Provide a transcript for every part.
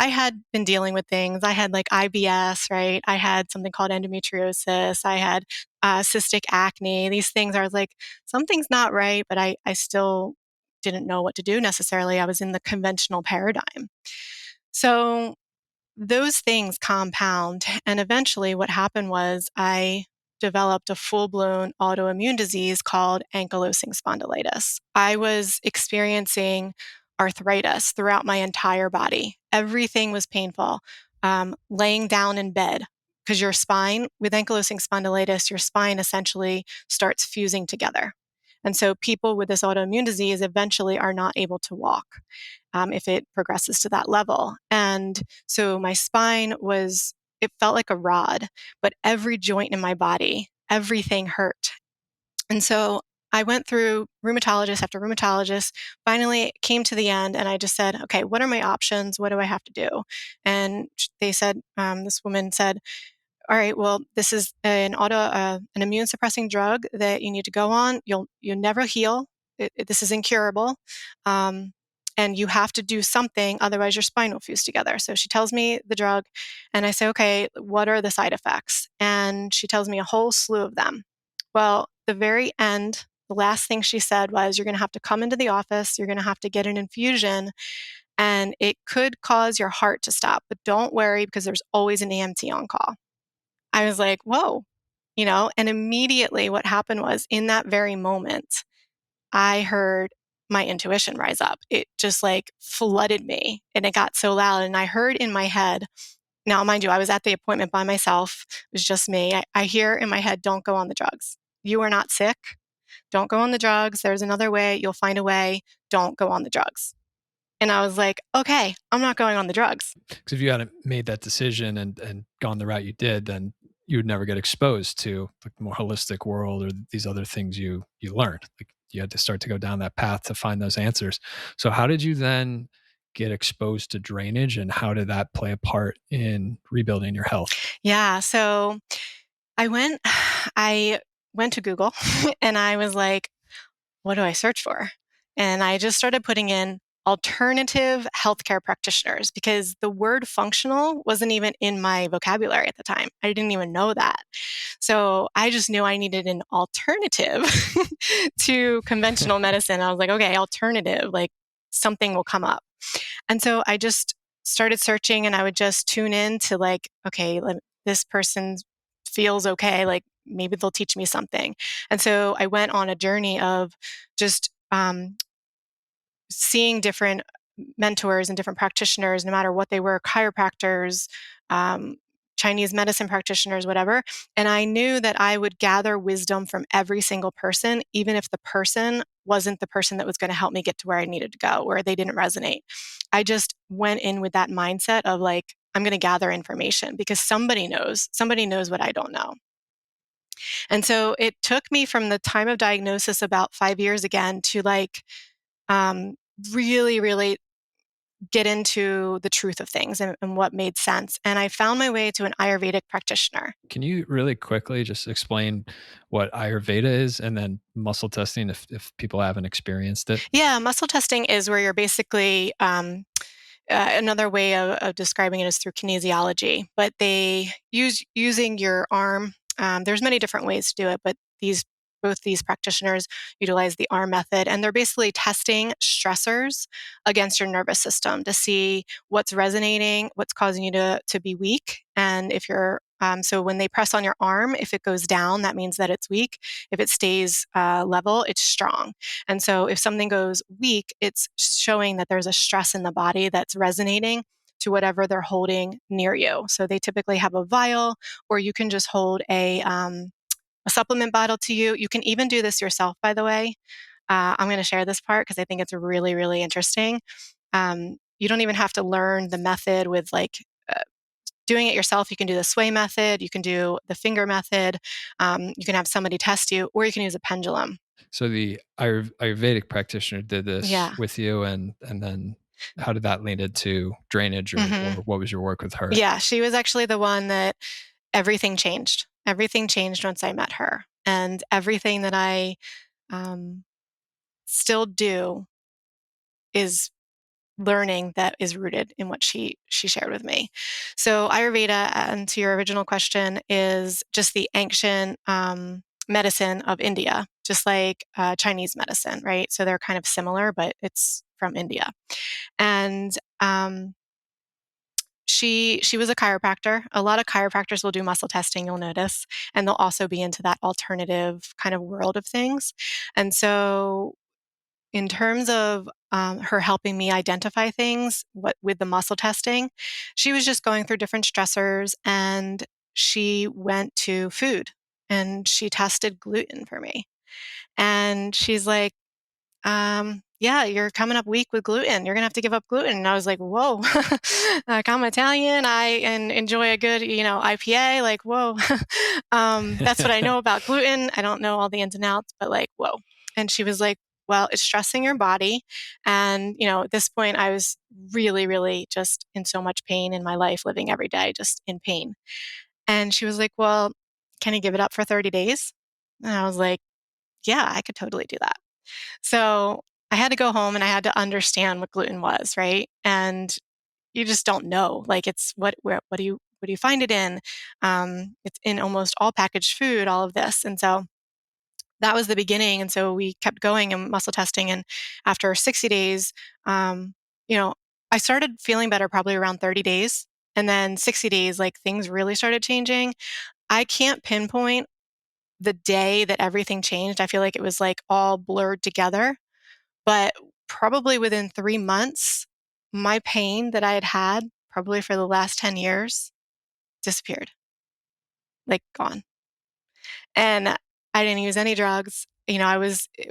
I had been dealing with things. I had like IBS, right? I had something called endometriosis. I had cystic acne. These things, I was like, something's not right, but I still didn't know what to do necessarily. I was in the conventional paradigm. So those things compound. And eventually, what happened was I developed a full blown autoimmune disease called ankylosing spondylitis. I was experiencing arthritis throughout my entire body. Everything was painful. Laying down in bed, because your spine, with ankylosing spondylitis, your spine essentially starts fusing together. And so people with this autoimmune disease eventually are not able to walk if it progresses to that level. And so my spine was, it felt like a rod, but every joint in my body, everything hurt. And so I went through rheumatologist after rheumatologist, finally came to the end, and I just said, okay, what are my options? What do I have to do? And they said, this woman said, all right, well, this is an immune suppressing drug that you need to go on. You'll never heal. This is incurable. Um, and you have to do something, otherwise your spine will fuse together. So she tells me the drug, and I say, okay, what are the side effects? And she tells me a whole slew of them. Well, the very end, the last thing she said was, you're going to have to come into the office, you're going to have to get an infusion, and it could cause your heart to stop. But don't worry, because there's always an EMT on call. I was like, whoa, and immediately what happened was, in that very moment, I heard my intuition rise up. It just like flooded me, and it got so loud. And I heard in my head, now, mind you, I was at the appointment by myself. It was just me. I hear in my head, don't go on the drugs. You are not sick. Don't go on the drugs. There's another way. You'll find a way. Don't go on the drugs. And I was like, okay, I'm not going on the drugs. Because if you hadn't made that decision and gone the route you did, then you would never get exposed to the more holistic world or these other things you learned. Like you had to start to go down that path to find those answers. So how did you then get exposed to drainage, and how did that play a part in rebuilding your health? Yeah. So I went, I went to Google and I was like, what do I search for? And I just started putting in alternative healthcare practitioners, because the word functional wasn't even in my vocabulary at the time. I didn't even know that. So I just knew I needed an alternative to conventional medicine. I was like, okay, alternative, like something will come up. And so I just started searching, and I would just tune in to like, okay, this person feels okay. Like maybe they'll teach me something. And so I went on a journey of just seeing different mentors and different practitioners, no matter what they were, chiropractors, Chinese medicine practitioners, whatever. And I knew that I would gather wisdom from every single person, even if the person wasn't the person that was going to help me get to where I needed to go, or they didn't resonate. I just went in with that mindset of like, I'm going to gather information because somebody knows what I don't know. And so it took me from the time of diagnosis about 5 years again to like, um, really, really get into the truth of things and what made sense. And I found my way to an Ayurvedic practitioner. Can you really quickly just explain what Ayurveda is, and then muscle testing if people haven't experienced it? Yeah, muscle testing is where you're basically, another way of describing it is through kinesiology, but they using your arm. There's many different ways to do it, but both these practitioners utilize the arm method, and they're basically testing stressors against your nervous system to see what's resonating, what's causing you to be weak. And if you're so when they press on your arm, if it goes down, that means that it's weak. If it stays level, it's strong. And so if something goes weak, it's showing that there's a stress in the body that's resonating to whatever they're holding near you. So they typically have a vial, or you can just hold a supplement bottle to you. You can even do this yourself, by the way. I'm going to share this part because I think it's really, really interesting. You don't even have to learn the method with like doing it yourself. You can do the sway method. You can do the finger method. You can have somebody test you, or you can use a pendulum. So the Ayurvedic practitioner did this Yeah. with you, and then how did that lead into drainage, or Hmm. what was your work with her? Yeah. She was actually the one that everything changed. Everything changed once I met her. And everything that I um, still do is learning that is rooted in what she shared with me. So Ayurveda, and to your original question, is just the ancient medicine of India, just like Chinese medicine, right? So they're kind of similar, but it's from India. And she was a chiropractor. A lot of chiropractors will do muscle testing, you'll notice, and they'll also be into that alternative kind of world of things. And so in terms of her helping me identify things what with the muscle testing, she was just going through different stressors, and she went to food and she tested gluten for me. And she's like, yeah, you're coming up weak with gluten. You're gonna have to give up gluten. And I was like, whoa, like I'm Italian. Enjoy a good, IPA. Like, whoa, that's what I know about gluten. I don't know all the ins and outs, but like, whoa. And she was like, well, it's stressing your body. And, at this point, I was really, really just in so much pain in my life, living every day, just in pain. And she was like, well, can you give it up for 30 days? And I was like, yeah, I could totally do that. So I had to go home and I had to understand what gluten was, right? And you just don't know. Like it's what do you find it in? It's in almost all packaged food, all of this. And so that was the beginning. And so we kept going and muscle testing. And after 60 days, um, you know, I started feeling better probably around 30 days. And then 60 days, like things really started changing. I can't pinpoint the day that everything changed. I feel like it was like all blurred together. But probably within 3 months, my pain that I had had probably for the last 10 years disappeared, like, gone. And I didn't use any drugs.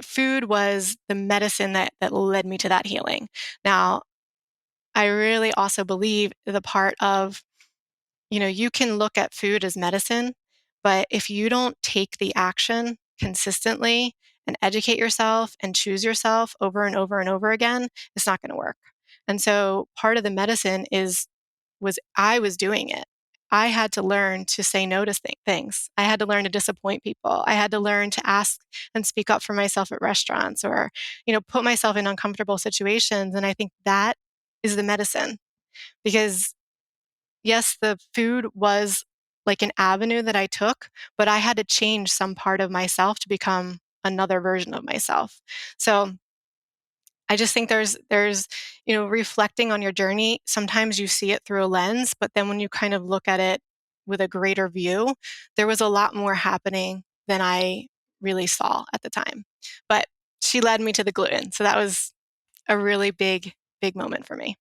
Food was the medicine that led me to that healing. Now, I really also believe the part of, you can look at food as medicine, but if you don't take the action consistently and educate yourself and choose yourself over and over and over again, it's not gonna work. And so part of the medicine was I was doing it. I had to learn to say no to things. I had to learn to disappoint people. I had to learn to ask and speak up for myself at restaurants or, put myself in uncomfortable situations, and I think that is the medicine because yes, the food was like an avenue that I took, but I had to change some part of myself to become another version of myself. So I just think reflecting on your journey, sometimes you see it through a lens, but then when you kind of look at it with a greater view, there was a lot more happening than I really saw at the time. But she led me to the gluten. So that was a really big, big moment for me.